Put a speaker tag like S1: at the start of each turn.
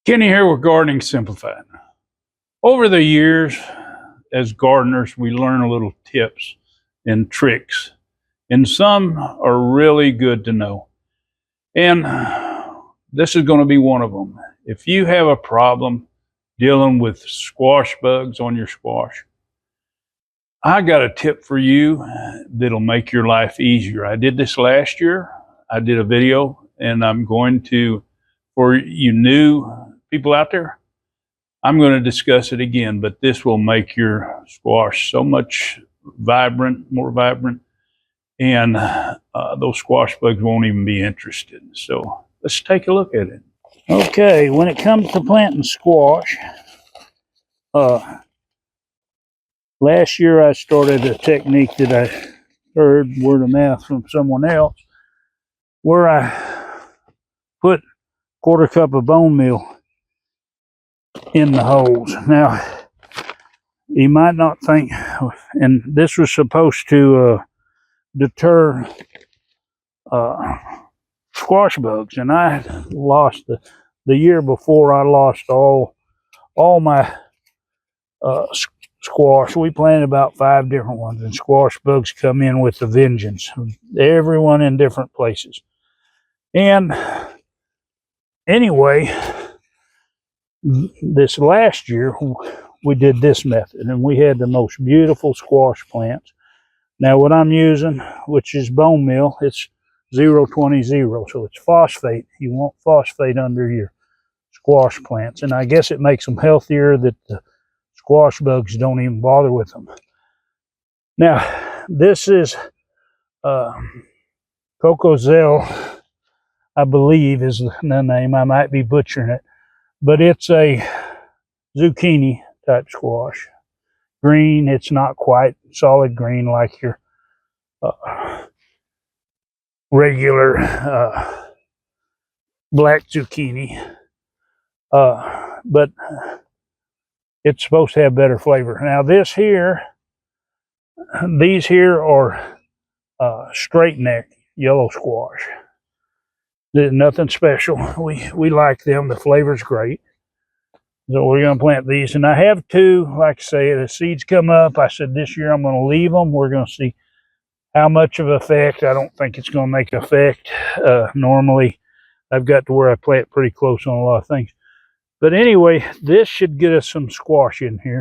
S1: Kenny here with Gardening Simplified. Over the years, as gardeners, we learn a little tips and tricks, and some are really good to know. And this is going to be one of them. If you have a problem dealing with squash bugs on your squash, I got a tip for you that'll make your life easier. I did this last year. I did a video, and I'm going to, for you new people out there, I'm going to discuss it again, but this will make your squash so much more vibrant, and those squash bugs won't even be interested. So let's take a look at it. Okay, when it comes to planting squash, last year I started a technique that I heard word of mouth from someone else, where I put quarter cup of bone meal in the holes. Now, you might not think, and this was supposed to deter squash bugs, and I lost the year before. I lost all my squash. We planted about 5 different ones, and squash bugs come in with a vengeance. Everyone in different places. And anyway, this last year we did this method, and we had the most beautiful squash plants. Now what I'm using, which is bone meal, it's 020, so it's phosphate. You want phosphate under your squash plants, and I guess it makes them healthier that the squash bugs don't even bother with them. Now this is Cocozelle, I believe is the name. I might be butchering it, but it's a zucchini type squash. Green, it's not quite solid green like your regular black zucchini, but it's supposed to have better flavor. Now these here are straight neck yellow squash. There's nothing special. We like them. The flavor's great. So we're going to plant these, and I have 2. Like I say, the seeds come up. I said this year I'm going to leave them. We're going to see how much of effect. I don't think it's going to make effect. Normally, I've got to where I plant pretty close on a lot of things. But anyway, this should get us some squash in here.